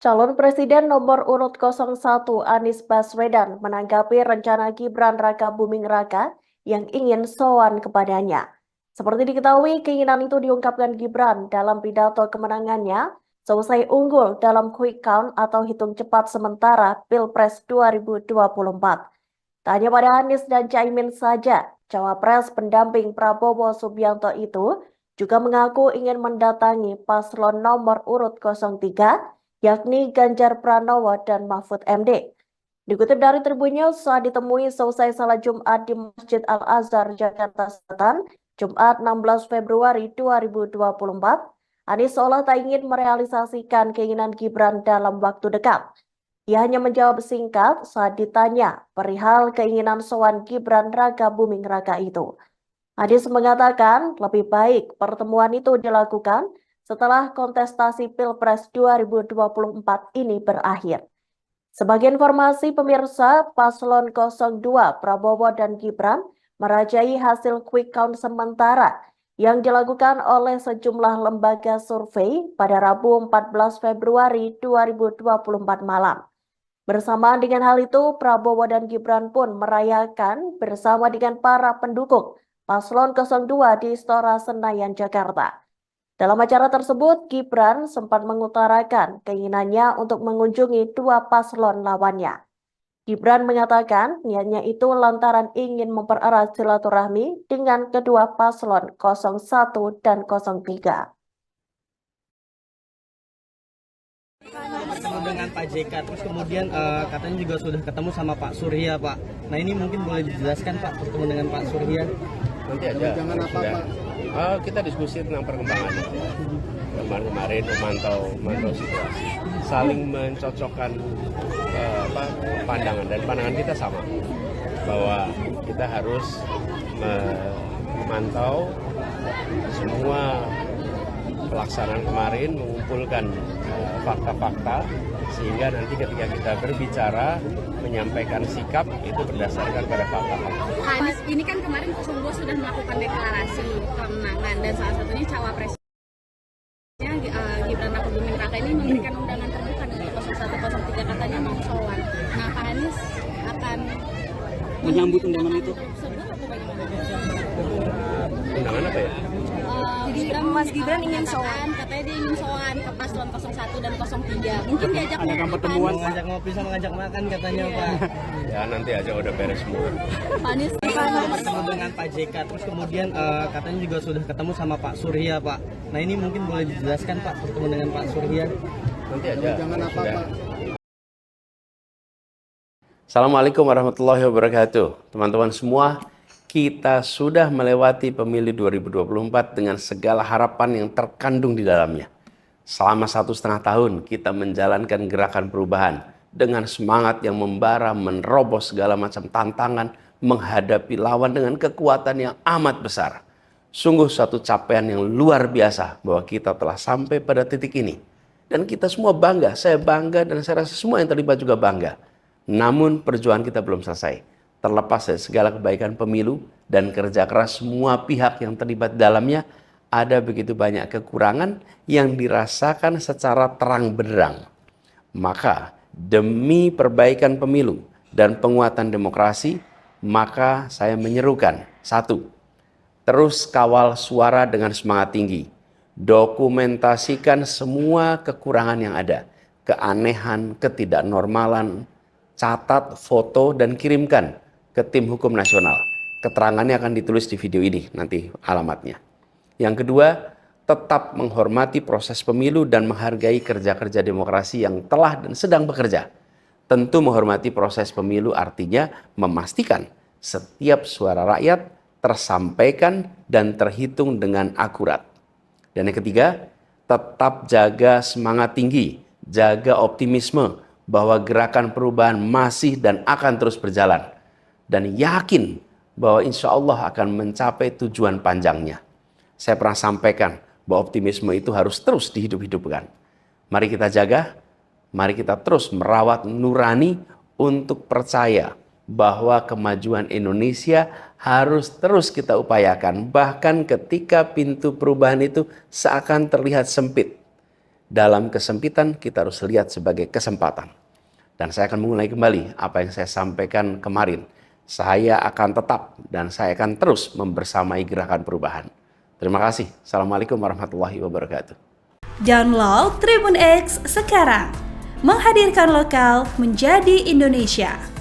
Calon Presiden nomor urut 01 Anies Baswedan menanggapi rencana Gibran Raka Buming Raka yang ingin sowan kepadanya. Seperti diketahui, keinginan itu diungkapkan Gibran dalam pidato kemenangannya selesai unggul dalam quick count atau hitung cepat sementara Pilpres 2024. Tak hanya pada Anies dan Caimin saja, Cawapres pendamping Prabowo Subianto itu juga mengaku ingin mendatangi paslon nomor urut 03, yakni Ganjar Pranowo dan Mahfud MD. Dikutip dari Tribunnews, saat ditemui selesai salat Jumat di Masjid Al-Azhar, Jakarta Selatan, Jumat 16 Februari 2024, Anies seolah tak ingin merealisasikan keinginan Gibran dalam waktu dekat. Ia hanya menjawab singkat saat ditanya perihal keinginan sowan Gibran Raka Buming Raka itu. Anies mengatakan lebih baik pertemuan itu dilakukan setelah kontestasi Pilpres 2024 ini berakhir. Sebagai informasi pemirsa, paslon 02 Prabowo dan Gibran merajai hasil quick count sementara yang dilakukan oleh sejumlah lembaga survei pada Rabu 14 Februari 2024 malam. Bersamaan dengan hal itu, Prabowo dan Gibran pun merayakan bersama dengan para pendukung paslon 02 di Istora Senayan, Jakarta. Dalam acara tersebut, Gibran sempat mengutarakan keinginannya untuk mengunjungi dua paslon lawannya. Gibran mengatakan niatnya itu lantaran ingin mempererat silaturahmi dengan kedua paslon 01 dan 03. Ketemu dengan Pak JK, terus kemudian katanya juga sudah ketemu sama Pak Surya, Pak. Nah, ini mungkin boleh dijelaskan, Pak, ketemu dengan Pak Surya? Nanti aja. Jangan apa, sudah. Pak? Kita diskusi tentang perkembangan. Kemarin memantau situasi, saling mencocokkan pandangan, dan pandangan kita sama bahwa kita harus memantau semua pelaksanaan kemarin, mengumpulkan fakta-fakta, sehingga nanti ketika kita berbicara, menyampaikan sikap itu berdasarkan pada fakta-fakta. Anies, ini kan kemarin 02 sudah melakukan deklarasi kemenangan dan salah satunya cawapresnya Gibran Raka Buming Raka ini memberikan undangan terbuka dari 0103 katanya mau sowan. Nah, Pak Anies akan Menyambut undangan itu? tersebut atau bagaimana? Undangan apa ya? Jadi Mas Gibran ingin sowan, katanya dia ingin sowan ke paslon 01 dan 03. Mungkin diajak Adakan pertemuan, Pak ngajak ngopi sama ngajak makan katanya, Pak. Ya nanti aja udah beres semua. Anies Ketemu dengan Pak JK, terus kemudian katanya juga sudah ketemu sama Pak Surya, Pak. Nah, ini mungkin boleh dijelaskan, Pak, ketemu dengan Pak Surya? Nanti aja. Jangan apa, sudah. Pak? Assalamualaikum warahmatullahi wabarakatuh. Teman-teman semua, kita sudah melewati pemilu 2024 dengan segala harapan yang terkandung di dalamnya. Selama 1,5 tahun kita menjalankan gerakan perubahan dengan semangat yang membara, menerobos segala macam tantangan, menghadapi lawan dengan kekuatan yang amat besar. Sungguh suatu capaian yang luar biasa bahwa kita telah sampai pada titik ini. Dan kita semua bangga, saya bangga dan saya rasa semua yang terlibat juga bangga. Namun perjuangan kita belum selesai. Terlepas dari segala kebaikan pemilu dan kerja keras semua pihak yang terlibat dalamnya, ada begitu banyak kekurangan yang dirasakan secara terang benderang. Maka demi perbaikan pemilu dan penguatan demokrasi, maka saya menyerukan, 1. Terus kawal suara dengan semangat tinggi. Dokumentasikan semua kekurangan yang ada, keanehan, ketidaknormalan, catat, foto, dan kirimkan ke tim hukum nasional. Keterangannya akan ditulis di video ini, nanti alamatnya. Yang kedua, tetap menghormati proses pemilu dan menghargai kerja-kerja demokrasi yang telah dan sedang bekerja. Tentu menghormati proses pemilu artinya memastikan setiap suara rakyat tersampaikan dan terhitung dengan akurat. Dan yang ketiga, tetap jaga semangat tinggi, jaga optimisme bahwa gerakan perubahan masih dan akan terus berjalan. Dan yakin bahwa insya Allah akan mencapai tujuan panjangnya. Saya pernah sampaikan bahwa optimisme itu harus terus dihidup-hidupkan. Mari kita jaga, mari kita terus merawat nurani untuk percaya bahwa kemajuan Indonesia harus terus kita upayakan. Bahkan ketika pintu perubahan itu seakan terlihat sempit. dalam kesempitan kita harus lihat sebagai kesempatan. Dan saya akan mengulangi kembali apa yang saya sampaikan kemarin. Saya akan tetap dan saya akan terus membersamai gerakan perubahan. Terima kasih. Assalamualaikum warahmatullahi wabarakatuh. Download Tribun X sekarang. Menghadirkan lokal menjadi Indonesia.